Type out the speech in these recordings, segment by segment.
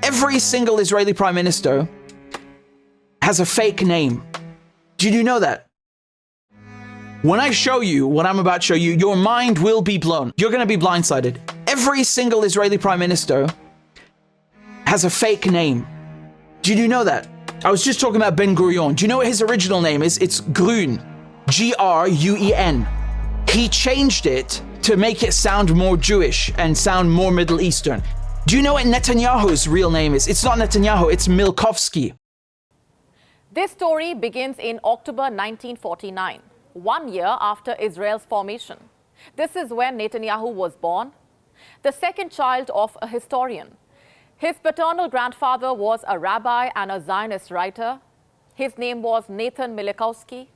Every single Israeli prime minister has a fake name. Did you know that? When I show you what I'm about to show you, your mind will be blown. You're going to be blindsided. Every single Israeli prime minister has a fake name. Did you know that? I was just talking about Ben Gurion. Do you know what his original name is? It's Grun. Gruen. He changed it to make it sound more Jewish and sound more Middle Eastern. Do you know what Netanyahu's real name is? It's not Netanyahu, it's Milkovsky. This story begins in October 1949, 1 year after Israel's formation. This is when Netanyahu was born, the second child of a historian. His paternal grandfather was a rabbi and a Zionist writer. His name was Nathan Milikowski.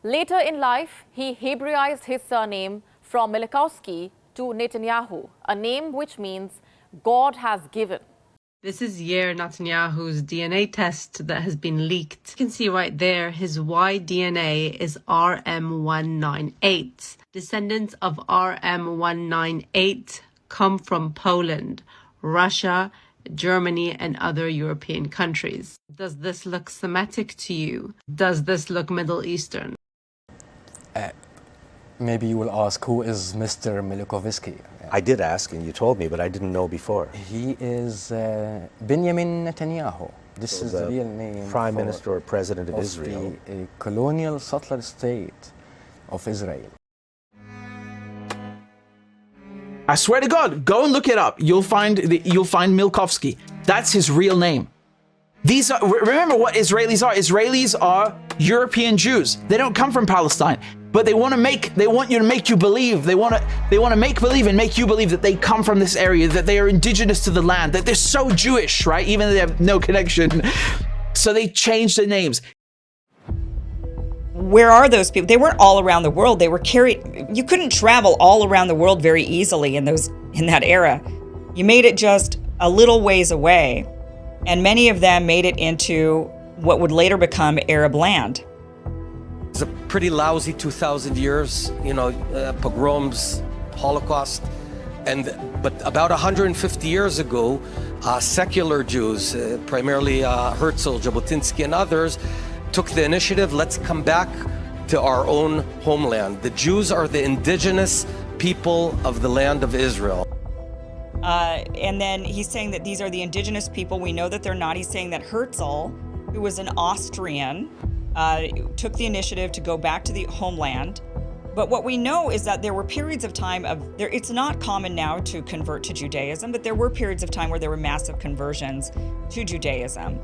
Later in life, he Hebraized his surname from Milikowski to Netanyahu, a name which means God has given. This is Yair Netanyahu's DNA test that has been leaked. You can see right there his Y DNA is RM198. Descendants of RM198 come from Poland, Russia, Germany, and other European countries. Does this look Semitic to you? Does this look Middle Eastern? Maybe you will ask, who is Mr. Milikowski? I did ask, and you told me, but I didn't know before. He is Benjamin Netanyahu. This is the real name. Prime Minister or President of Israel. The colonial settler state of Israel. I swear to God, go and look it up. You'll find Milkovsky. That's his real name. These are, remember what Israelis are. Israelis are European Jews. They don't come from Palestine, but they want you to make you believe. They want to make believe and make you believe that they come from this area, that they are indigenous to the land, that they're so Jewish, right? Even though they have no connection. So they changed their names. Where are those people? They weren't all around the world. They were carried. You couldn't travel all around the world very easily in that era. You made it just a little ways away, and many of them made it into what would later become Arab land. It's a pretty lousy 2,000 years, pogroms, Holocaust, but about 150 years ago, secular Jews, primarily Herzl, Jabotinsky, and others, took the initiative. Let's come back to our own homeland. The Jews are the indigenous people of the land of Israel. And then he's saying that these are the indigenous people. We know that they're not. He's saying that Herzl, who was an Austrian, took the initiative to go back to the homeland. But what we know is that there were periods of time it's not common now to convert to Judaism, but there were periods of time where there were massive conversions to Judaism.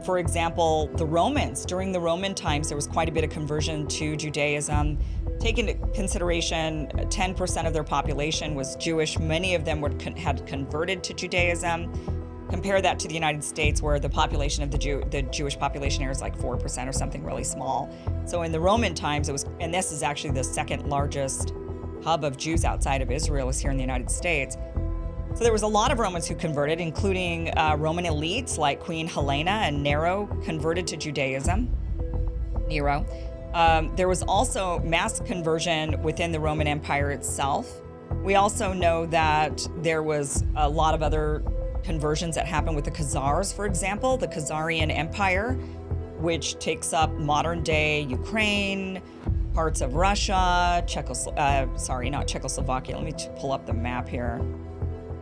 For example, the Romans, during the Roman times, there was quite a bit of conversion to Judaism. Take into consideration, 10% of their population was Jewish. Many of them had converted to Judaism. Compare that to the United States, where the population of the Jewish population here is like 4% or something really small. So in the Roman times, and this is actually the second largest hub of Jews outside of Israel is here in the United States. So there was a lot of Romans who converted, including Roman elites like Queen Helena and Nero converted to Judaism. Nero. There was also mass conversion within the Roman Empire itself. We also know that there was a lot of other conversions that happened with the Khazars, for example, the Khazarian Empire, which takes up modern-day Ukraine, parts of Russia, not Czechoslovakia. Let me pull up the map here.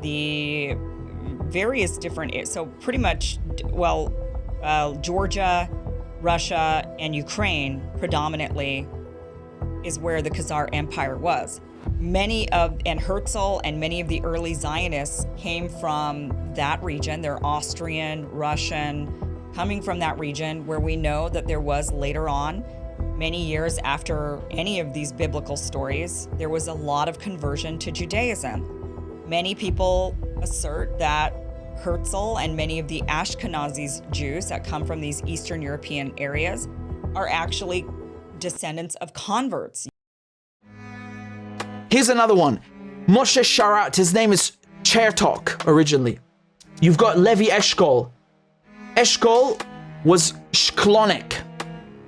The various different, so pretty much, Georgia, Russia, and Ukraine predominantly is where the Khazar Empire was. And Herzl and many of the early Zionists came from that region. They're Austrian, Russian, coming from that region, where we know that there was later on, many years after any of these biblical stories, there was a lot of conversion to Judaism. Many people assert that Herzl and many of the Ashkenazi Jews that come from these Eastern European areas are actually descendants of converts. Here's another one. Moshe Sharat, his name is Chertok originally. You've got Levi Eshkol. Eshkol was Shklonik.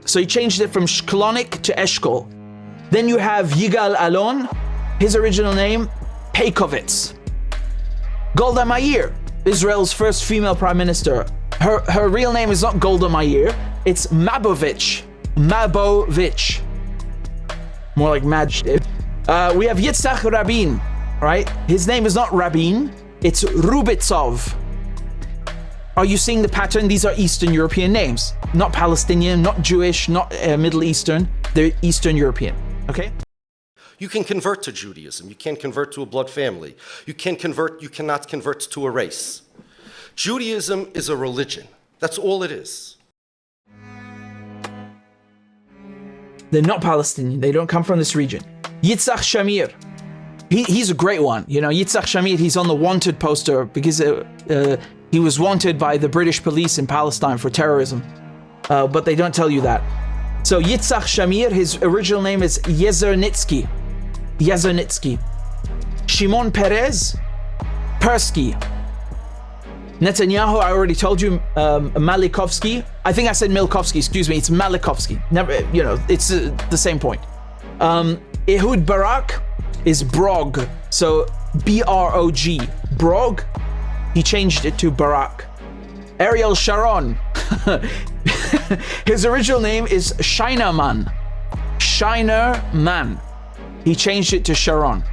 So he changed it from Shklonik to Eshkol. Then you have Yigal Alon, his original name, Peikovitz. Golda Meir, Israel's first female prime minister. Her real name is not Golda Meir, it's Mabovich. Mabovich. More like Maj. We have Yitzhak Rabin, right? His name is not Rabin, it's Rubitsov. Are you seeing the pattern? These are Eastern European names. Not Palestinian, not Jewish, not Middle Eastern. They're Eastern European, okay? You can convert to Judaism. You can't convert to a blood family. You cannot convert to a race. Judaism is a religion. That's all it is. They're not Palestinian. They don't come from this region. Yitzhak Shamir. He's a great one. You know, Yitzhak Shamir, he's on the wanted poster because he was wanted by the British police in Palestine for terrorism. But they don't tell you that. So Yitzhak Shamir, his original name is Yezernitsky. Yezernitsky. Shimon Peres, Persky. Netanyahu, I already told you, Malikovsky. I think I said Milkovsky, excuse me, it's Malikovsky. Never, you know, it's the same point. Ehud Barak is Brog, so B-R-O-G. Brog, he changed it to Barak. Ariel Sharon, his original name is Shinerman. Shinerman. He changed it to Sharon.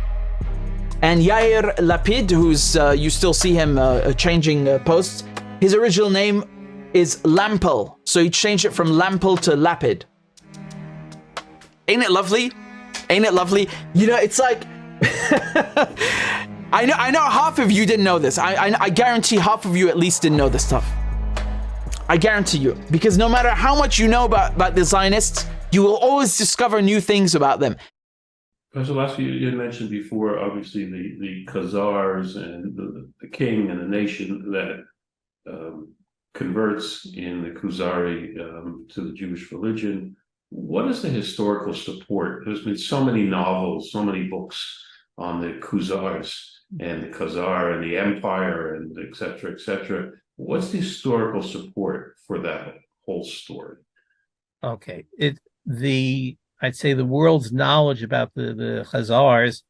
And Yair Lapid, who's, you still see him changing posts, his original name is Lampel. So he changed it from Lampel to Lapid. Ain't it lovely? Ain't it lovely? You know, it's like, I know half of you didn't know this. I guarantee half of you at least didn't know this stuff. I guarantee you. Because no matter how much you know about the Zionists, you will always discover new things about them. Professor Lasky, you had mentioned before, obviously, the Khazars and the king and the nation that converts in the Khazari to the Jewish religion. What is the historical support? There's been so many novels, so many books on the Khazars and the Khazar and the empire and et cetera, et cetera. What's the historical support for that whole story? Okay, I'd say the world's knowledge about the Khazars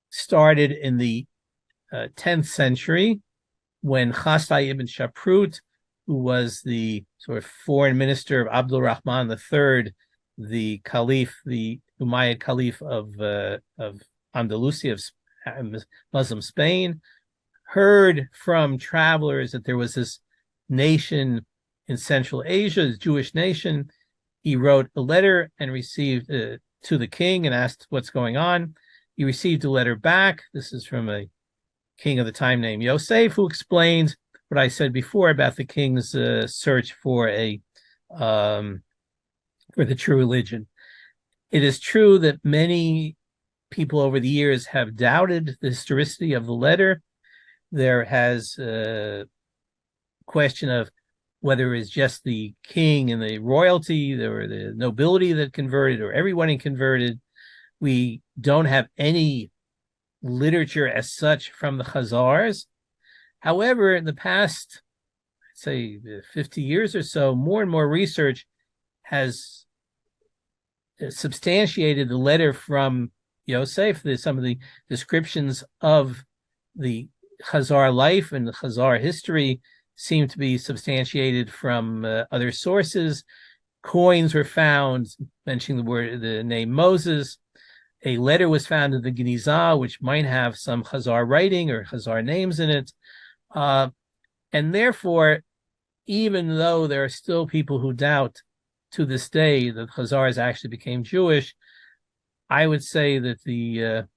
started in the 10th century when Chasai ibn Shaprut, who was the sort of foreign minister of Abdul Rahman III, the Caliph, the Umayyad Caliph of Andalusia, of Muslim Spain, heard from travelers that there was this nation in Central Asia, this Jewish nation. He wrote a letter and received to the king and asked what's going on. He received a letter back. This is from a king of the time named Yosef, who explains what I said before about the king's search for for the true religion. It is true that many people over the years have doubted the historicity of the letter. There has a question of whether it's just the king and the royalty or the nobility that converted or everyone converted. We don't have any literature as such from the Khazars. However, in the past, I'd say 50 years or so, more and more research has substantiated the letter from Yosef. There's some of the descriptions of the Khazar life and the Khazar history seem to be substantiated from other sources. Coins were found mentioning the name Moses. A letter was found in the Genizah, which might have some Khazar writing or Khazar names in it. And therefore, even though there are still people who doubt to this day that Khazars actually became Jewish, I would say that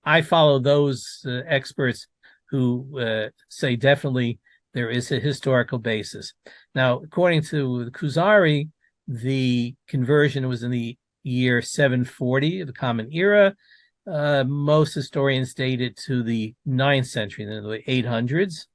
I follow those experts who say definitely there is a historical basis. Now, according to the Khazari, the conversion was in the year 740 of the Common Era. Most historians date it to the 9th century, the 800s.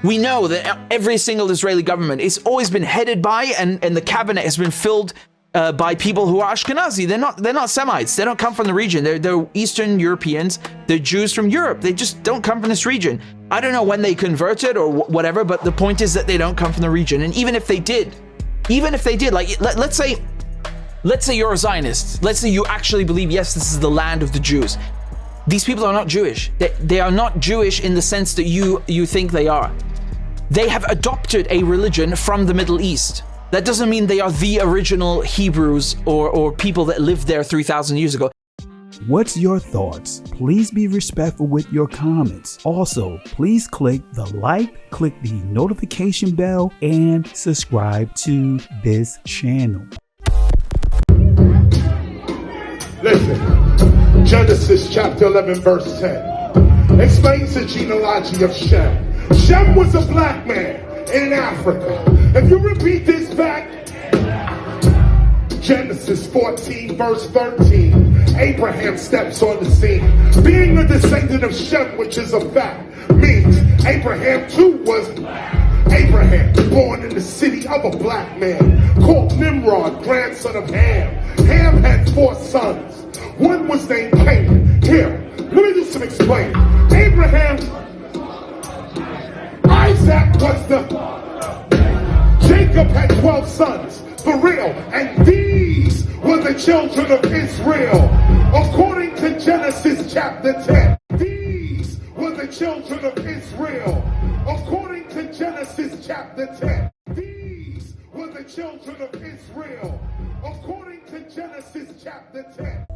We know that every single Israeli government has always been headed by, and the cabinet has been filled by people who are Ashkenazi. They're not Semites. They don't come from the region. They're Eastern Europeans. They're Jews from Europe. They just don't come from this region. I don't know when they converted or whatever, but the point is that they don't come from the region. And even if they did, like let's say you're a Zionist. Let's say you actually believe, yes, this is the land of the Jews. These people are not Jewish. They are not Jewish in the sense that you think they are. They have adopted a religion from the Middle East. That doesn't mean they are the original Hebrews or people that lived there 3,000 years ago. What's your thoughts? Please be respectful with your comments. Also, please click the like, click the notification bell, and subscribe to this channel. Listen, Genesis chapter 11 verse 10 explains the genealogy of Shem. Shem was a black man in Africa. If you repeat this back, Genesis 14 verse 13, Abraham steps on the scene. Being a descendant of Shem, which is a fact, means Abraham too was black. Abraham, born in the city of a black man, called Nimrod, grandson of Ham. Ham had 4 sons. One was named Canaan. Here, let me do some explaining. Abraham, Isaac was the... Jacob had 12 sons, for real, and these were the children of Israel. According to Genesis chapter 10, these were the children of Israel. According to Genesis chapter 10, these were the children of Israel. According to Genesis chapter 10.